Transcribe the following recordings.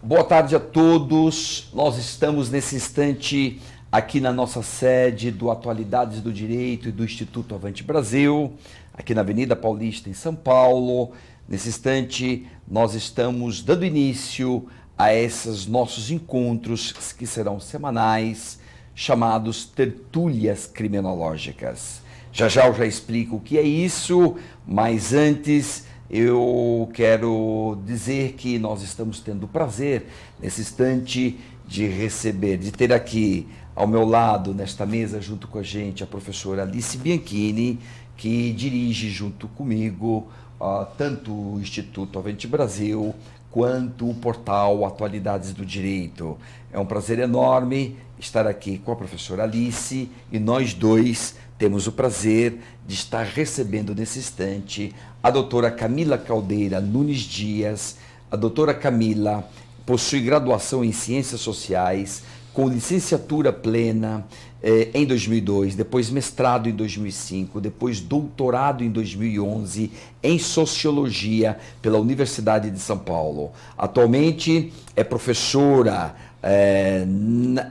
Boa tarde a todos. Nós estamos nesse instante aqui na nossa sede do Atualidades do Direito e do Instituto Avante Brasil, aqui na Avenida Paulista, em São Paulo. Nesse instante, nós estamos dando início a esses nossos encontros que serão semanais, chamados tertúlias criminológicas. Já eu já explico o que é isso, mas antes eu quero dizer que nós estamos tendo o prazer, nesse instante, de receber, de ter aqui ao meu lado, nesta mesa, junto com a gente, a professora Alice Bianchini, que dirige junto comigo tanto o Instituto Avante Brasil quanto o portal Atualidades do Direito. É um prazer enorme estar aqui com a professora Alice e nós dois temos o prazer de estar recebendo nesse instante a doutora Camila Caldeira Nunes Dias. A doutora Camila possui graduação em Ciências Sociais, com licenciatura plena em 2002, depois mestrado em 2005, depois doutorado em 2011 em Sociologia pela Universidade de São Paulo. Atualmente é professora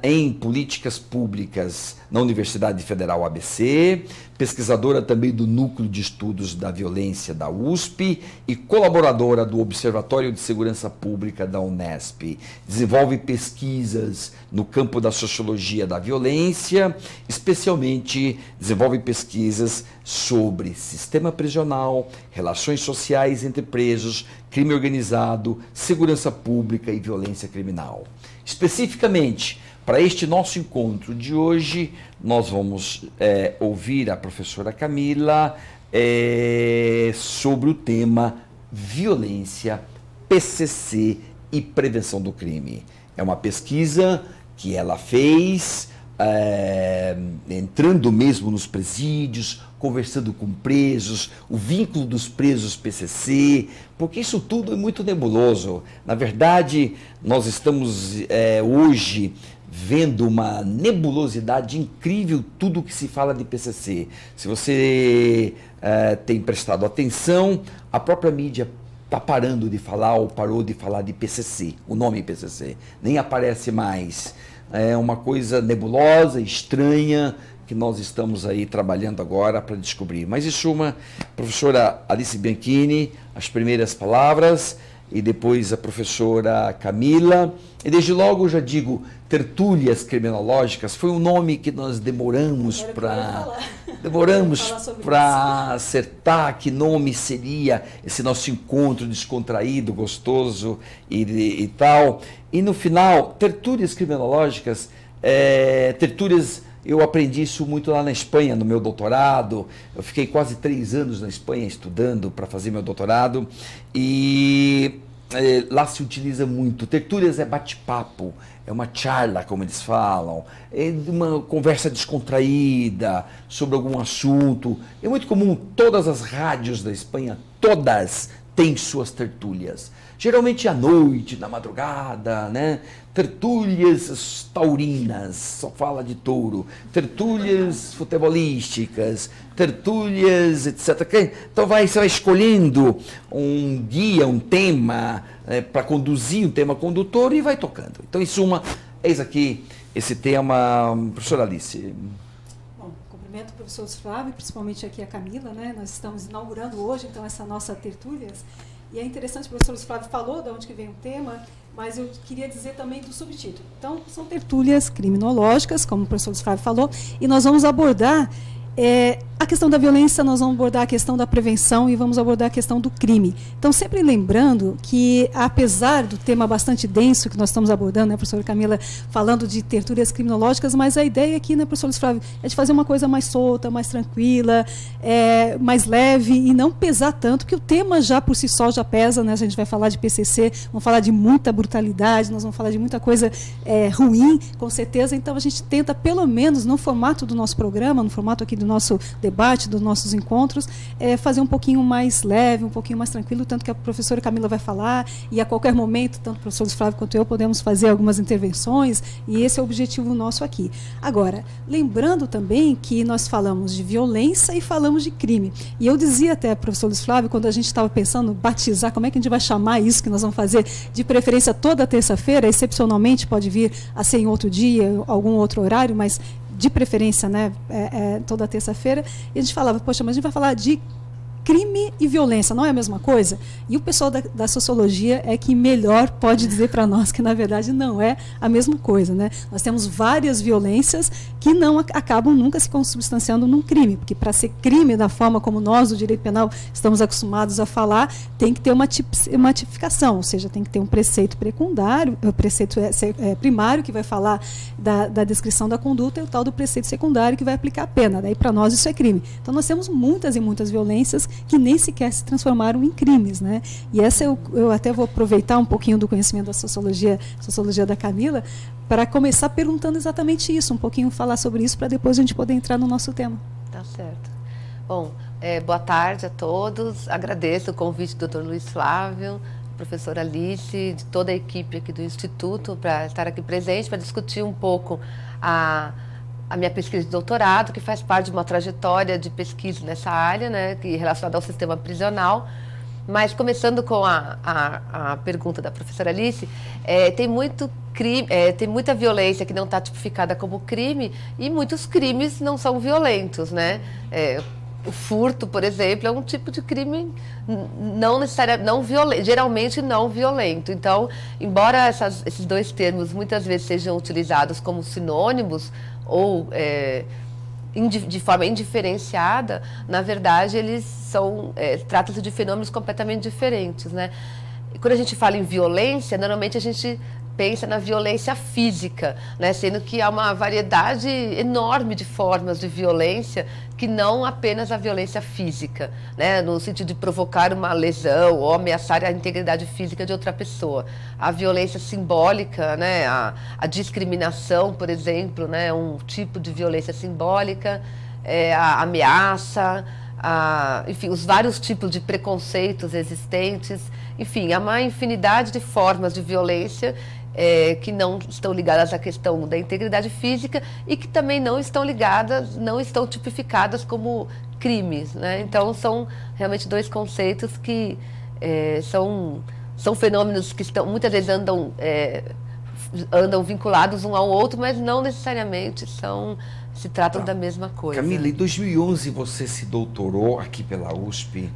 em Políticas Públicas na Universidade Federal ABC, pesquisadora também do Núcleo de Estudos da Violência da USP e colaboradora do Observatório de Segurança Pública da Unesp. Desenvolve pesquisas no campo da Sociologia da Violência, especialmente desenvolve pesquisas sobre sistema prisional, relações sociais entre presos, crime organizado, segurança pública e violência criminal. Especificamente, para este nosso encontro de hoje, nós vamos ouvir a professora Camila sobre o tema violência, PCC e prevenção do crime. É uma pesquisa que ela fez entrando mesmo nos presídios, conversando com presos, o vínculo dos presos PCC, porque isso tudo é muito nebuloso. Na verdade, nós estamos hoje vendo uma nebulosidade incrível tudo que se fala de PCC. Se você tem prestado atenção, a própria mídia está parando de falar ou parou de falar de PCC, o nome PCC, nem aparece mais. É uma coisa nebulosa, estranha, que nós estamos aí trabalhando agora para descobrir. Mas, em suma, professora Alice Bianchini, as primeiras palavras, e depois a professora Camila. E desde logo eu já digo, tertúlias criminológicas, foi um nome que nós demoramos para acertar que nome seria esse nosso encontro descontraído, gostoso e tal. E no final, tertúlias criminológicas, tertúlias, eu aprendi isso muito lá na Espanha, no meu doutorado. Eu fiquei quase 3 anos na Espanha estudando para fazer meu doutorado e lá se utiliza muito. Tertúlias é bate-papo, é uma charla, como eles falam, é uma conversa descontraída sobre algum assunto. É muito comum, todas as rádios da Espanha, todas têm suas tertúlias. Geralmente à noite, na madrugada, né? Tertúlias taurinas, só fala de touro. Tertúlias futebolísticas, tertúlias, etc. Então você vai escolhendo um guia, um tema para conduzir, um tema condutor e vai tocando. Então, em suma, eis aqui esse tema, professora Alice. Bom, cumprimento o professor Flávio, principalmente aqui a Camila, né? Nós estamos inaugurando hoje, então, essa nossa tertúlias. E é interessante, o professor Flávio falou de onde que vem o tema, mas eu queria dizer também do subtítulo. Então, são tertúlias criminológicas, como o professor Flávio falou, e nós vamos abordar a questão da violência, nós vamos abordar a questão da prevenção e vamos abordar a questão do crime. Então, sempre lembrando que, apesar do tema bastante denso que nós estamos abordando, né, professora Camila, falando de tertúlias criminológicas, mas a ideia aqui, né, professor Luiz Flávio, é de fazer uma coisa mais solta, mais tranquila, mais leve e não pesar tanto, porque o tema já por si só já pesa, né? A gente vai falar de PCC, vamos falar de muita brutalidade, nós vamos falar de muita coisa ruim, com certeza. Então, a gente tenta, pelo menos no formato do nosso programa, no formato aqui do nosso debate, dos nossos encontros, é fazer um pouquinho mais leve, um pouquinho mais tranquilo, tanto que a professora Camila vai falar, e a qualquer momento, tanto o professor Luiz Flávio quanto eu, podemos fazer algumas intervenções, e esse é o objetivo nosso aqui. Agora, lembrando também que nós falamos de violência e falamos de crime. E eu dizia até, professor Luiz Flávio, quando a gente estava pensando batizar, como é que a gente vai chamar isso que nós vamos fazer, de preferência toda terça-feira, excepcionalmente pode vir a ser em outro dia, algum outro horário, mas de preferência, né, toda terça-feira, e a gente falava, poxa, mas a gente vai falar de crime e violência, não é a mesma coisa? E o pessoal da sociologia é que melhor pode dizer para nós que, na verdade, não é a mesma coisa, né? Nós temos várias violências que não acabam nunca se consubstanciando num crime, porque para ser crime, da forma como nós, do direito penal, estamos acostumados a falar, tem que ter uma tipificação, ou seja, tem que ter um preceito precundário, o preceito primário, que vai falar da descrição da conduta, e o tal do preceito secundário, que vai aplicar a pena. Daí, para nós, isso é crime. Então, nós temos muitas e muitas violências que nem sequer se transformaram em crimes, né? E essa eu até vou aproveitar um pouquinho do conhecimento da sociologia da Camila, para começar perguntando exatamente isso, um pouquinho falar sobre isso, para depois a gente poder entrar no nosso tema. Tá certo. Bom, boa tarde a todos, agradeço o convite do Dr. Luiz Flávio, professora Alice, de toda a equipe aqui do Instituto, para estar aqui presente, para discutir um pouco a minha pesquisa de doutorado, que faz parte de uma trajetória de pesquisa nessa área, né, relacionada ao sistema prisional. Mas, começando com a pergunta da professora Alice, tem muita violência que não está tipificada como crime, e muitos crimes não são violentos, né? O furto, por exemplo, é um tipo de crime não necessariamente não violento, geralmente não violento. Então, embora esses dois termos muitas vezes sejam utilizados como sinônimos ou de forma indiferenciada, na verdade eles tratam-se de fenômenos completamente diferentes, né? E quando a gente fala em violência, normalmente a gente pensa na violência física, né? Sendo que há uma variedade enorme de formas de violência, que não apenas a violência física, né? No sentido de provocar uma lesão ou ameaçar a integridade física de outra pessoa. A violência simbólica, né? A discriminação, por exemplo, né? Um tipo de violência simbólica, a ameaça, enfim, os vários tipos de preconceitos existentes. Enfim, há uma infinidade de formas de violência que não estão ligadas à questão da integridade física e que também não estão tipificadas como crimes, né? Então, são realmente dois conceitos que são fenômenos que muitas vezes andam vinculados um ao outro, mas não necessariamente se tratam da mesma coisa. Camila, em 2011 você se doutorou aqui pela USP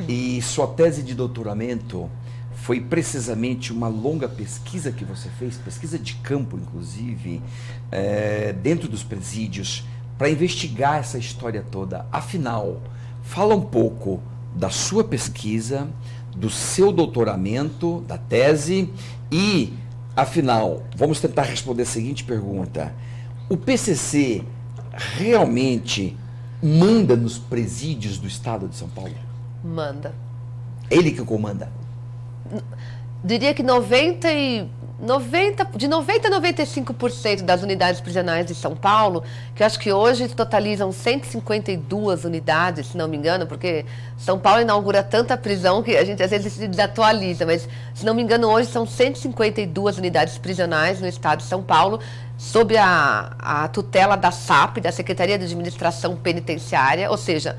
e sua tese de doutoramento foi precisamente uma longa pesquisa que você fez, pesquisa de campo, inclusive, dentro dos presídios, para investigar essa história toda. Afinal, fala um pouco da sua pesquisa, do seu doutoramento, da tese, e, afinal, vamos tentar responder a seguinte pergunta: o PCC realmente manda nos presídios do estado de São Paulo? Manda. Ele que comanda? Diria que de 90% a 95% das unidades prisionais de São Paulo, que eu acho que hoje totalizam 152 unidades, se não me engano, porque São Paulo inaugura tanta prisão que a gente às vezes se desatualiza, mas se não me engano hoje são 152 unidades prisionais no estado de São Paulo, sob a tutela da SAP, da Secretaria de Administração Penitenciária, ou seja,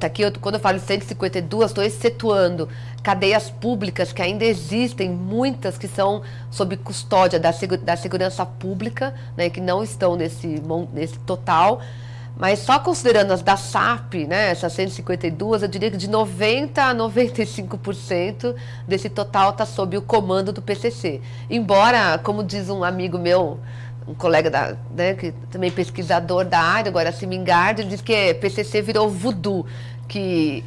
tá aqui, quando eu falo 152, estou excetuando cadeias públicas que ainda existem, muitas que são sob custódia da segurança pública, né, que não estão nesse total, mas só considerando as da SAP, né, essas 152, eu diria que de 90% a 95% desse total está sob o comando do PCC. Embora, como diz um amigo meu, um colega que também pesquisador da área, agora Simingard, ele diz que PCC virou voodoo, que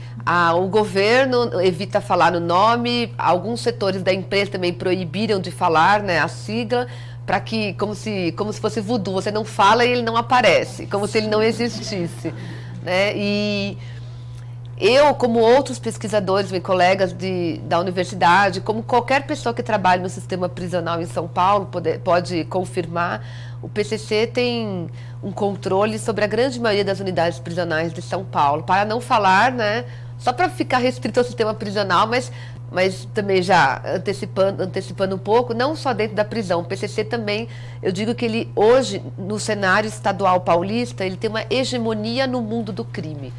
o governo evita falar o nome, alguns setores da empresa também proibiram de falar, né, a sigla, para que, como se fosse voodoo, você não fala e ele não aparece, como se ele não existisse, né? eu, como outros pesquisadores, meus colegas da universidade, como qualquer pessoa que trabalha no sistema prisional em São Paulo pode confirmar, o PCC tem um controle sobre a grande maioria das unidades prisionais de São Paulo. Para não falar, né, só para ficar restrito ao sistema prisional, mas também já antecipando um pouco, não só dentro da prisão. O PCC também, eu digo que ele hoje, no cenário estadual paulista, ele tem uma hegemonia no mundo do crime.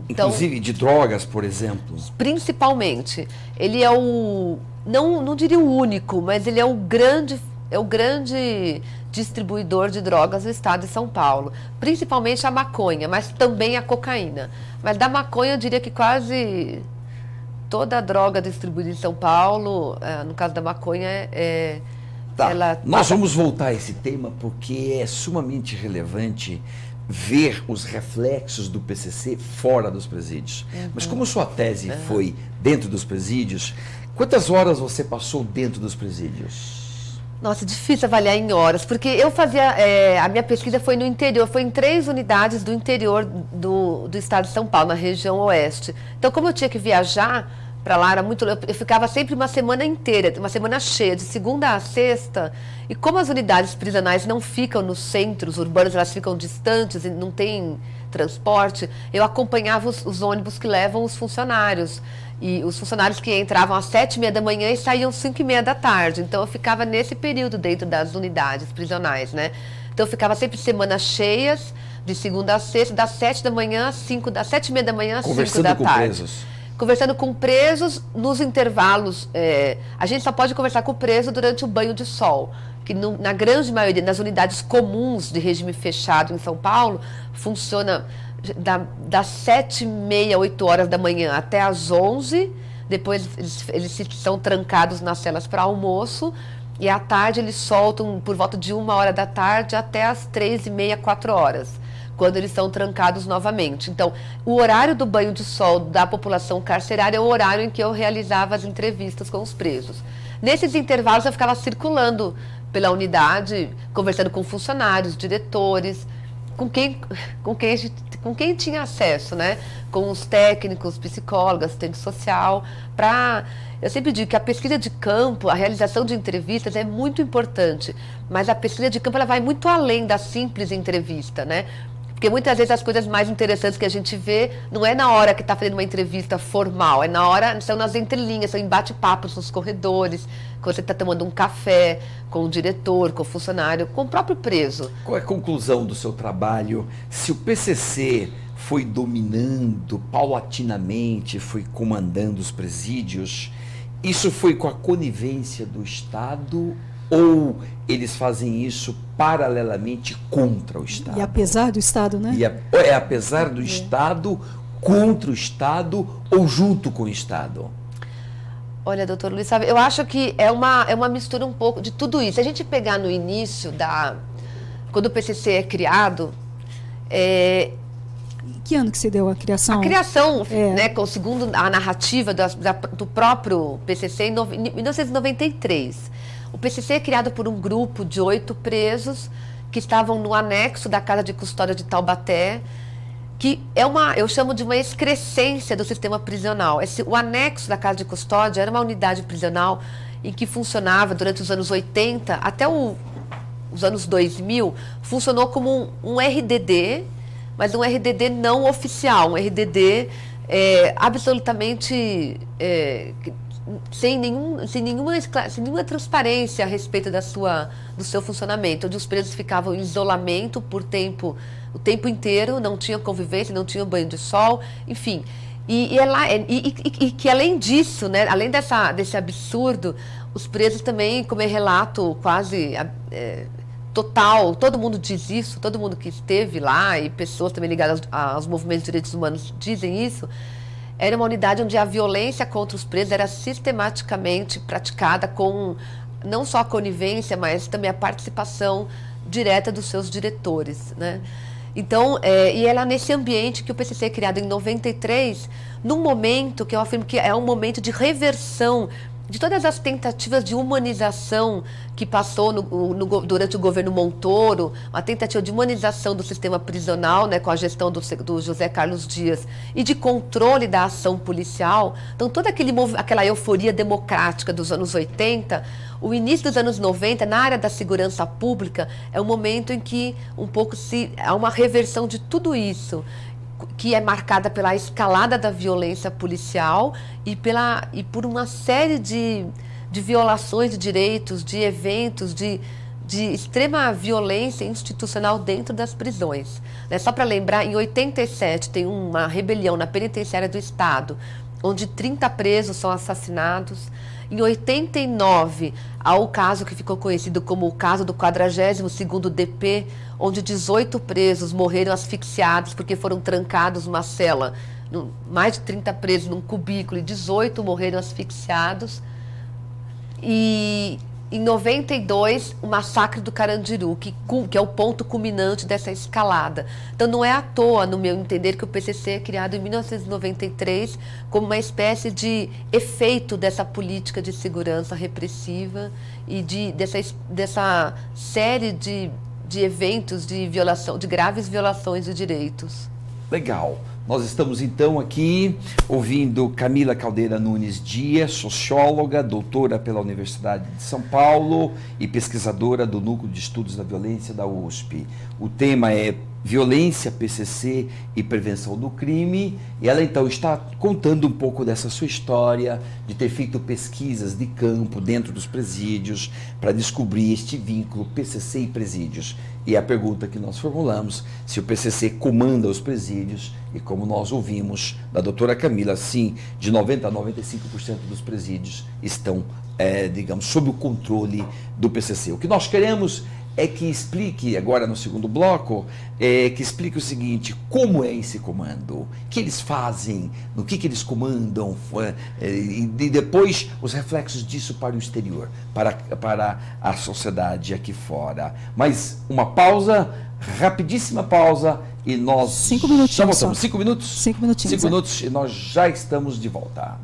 Então, inclusive de drogas, por exemplo. Principalmente. Ele é não diria o único, mas ele é o grande distribuidor de drogas do estado de São Paulo. Principalmente a maconha, mas também a cocaína. Mas da maconha eu diria que quase toda a droga distribuída em São Paulo, no caso da maconha, Nós vamos voltar a esse tema porque é sumamente relevante ver os reflexos do PCC fora dos presídios. Mas como sua tese foi dentro dos presídios, quantas horas você passou dentro dos presídios? Nossa, difícil avaliar em horas, porque eu fazia, a minha pesquisa foi no interior, foi em 3 unidades do interior do estado de São Paulo, na região oeste. Então, como eu tinha que viajar para lá, eu ficava sempre uma semana inteira, uma semana cheia, de segunda a sexta, e como as unidades prisionais não ficam nos centros urbanos, elas ficam distantes e não tem transporte, eu acompanhava os ônibus que levam os funcionários, e os funcionários que entravam às 7h30 da manhã e saíam às 5h30 da tarde, então eu ficava nesse período dentro das unidades prisionais, né? Então eu ficava sempre semanas cheias, de segunda a sexta, das 7 da manhã às 7h30 da manhã às 5 da tarde. Conversando com presos. Conversando com presos nos intervalos. A gente só pode conversar com o preso durante o banho de sol, que na grande maioria, nas unidades comuns de regime fechado em São Paulo, funciona das 7h30, 8 horas da manhã até às 11h, depois eles são trancados nas celas para almoço, e à tarde eles soltam por volta de 1h da tarde até às 3h30, 4 horas. Quando eles são trancados novamente. Então, o horário do banho de sol da população carcerária é o horário em que eu realizava as entrevistas com os presos. Nesses intervalos, eu ficava circulando pela unidade, conversando com funcionários, diretores, com quem tinha acesso, né? Com os técnicos, psicólogos, assistente social, eu sempre digo que a pesquisa de campo, a realização de entrevistas é muito importante, mas a pesquisa de campo ela vai muito além da simples entrevista, né? Porque muitas vezes as coisas mais interessantes que a gente vê não é na hora que está fazendo uma entrevista formal, são nas entrelinhas, são em bate-papos nos corredores, quando você está tomando um café com o diretor, com o funcionário, com o próprio preso. Qual é a conclusão do seu trabalho? Se o PCC foi dominando paulatinamente, foi comandando os presídios, isso foi com a conivência do Estado ou eles fazem isso paralelamente contra o Estado? E apesar do Estado, né? Apesar do Estado, contra o Estado ou junto com o Estado? Olha, doutor Luiz, sabe, eu acho que é uma mistura um pouco de tudo isso. Se a gente pegar no início, quando o PCC é criado... Que ano que se deu a criação? A criação, né, segundo a narrativa do próprio PCC, em 1993. O PCC é criado por um grupo de 8 presos que estavam no anexo da Casa de Custódia de Taubaté, que eu chamo de uma excrescência do sistema prisional. O anexo da Casa de Custódia era uma unidade prisional em que funcionava durante os anos 80 até os anos 2000, funcionou como um RDD, mas um RDD não oficial, um RDD absolutamente... sem nenhuma transparência a respeito do seu funcionamento, onde os presos ficavam em isolamento o tempo inteiro, não tinham convivência, não tinham banho de sol, enfim. E que além disso, né, além desse absurdo, os presos também, como é relato quase total, todo mundo diz isso, todo mundo que esteve lá, e pessoas também ligadas aos movimentos de direitos humanos dizem isso. Era uma unidade onde a violência contra os presos era sistematicamente praticada com não só a conivência, mas também a participação direta dos seus diretores, né? Então, e ela nesse ambiente que o PCC é criado em 93, num momento que eu afirmo que é um momento de reversão de todas as tentativas de humanização que passou durante o governo Montoro, uma tentativa de humanização do sistema prisional, né, com a gestão do José Carlos Dias, e de controle da ação policial. Então, toda aquela euforia democrática dos anos 80, o início dos anos 90, na área da segurança pública, é um momento em que há uma reversão de tudo isso, que é marcada pela escalada da violência policial e por uma série de violações de direitos, de eventos, de extrema violência institucional dentro das prisões. Só para lembrar, em 87 tem uma rebelião na penitenciária do Estado, onde 30 presos são assassinados. Em 89, há o caso que ficou conhecido como o caso do 42º DP, onde 18 presos morreram asfixiados porque foram trancados numa cela, mais de 30 presos num cubículo, e 18 morreram asfixiados. E em 92, o massacre do Carandiru, que é o ponto culminante dessa escalada. Então, não é à toa, no meu entender, que o PCC é criado em 1993 como uma espécie de efeito dessa política de segurança repressiva e dessa série de eventos de violação, de graves violações de direitos. Legal. Nós estamos então aqui ouvindo Camila Caldeira Nunes Dias, socióloga, doutora pela Universidade de São Paulo e pesquisadora do Núcleo de Estudos da Violência da USP. O tema é Violência, PCC e Prevenção do Crime, e ela então está contando um pouco dessa sua história, de ter feito pesquisas de campo dentro dos presídios para descobrir este vínculo PCC e presídios. E a pergunta que nós formulamos, se o PCC comanda os presídios, e como nós ouvimos da doutora Camila, sim, de 90% a 95% dos presídios estão, digamos, sob o controle do PCC. O que nós queremos é que explique, agora no segundo bloco, que explique o seguinte: como é esse comando, o que eles fazem, no que eles comandam, e depois os reflexos disso para o exterior, para a sociedade aqui fora. Mas uma pausa, rapidíssima pausa, e nós 5 minutinhos já voltamos. só. 5 minutos? 5 minutinhos. 5 minutos e nós já estamos de volta.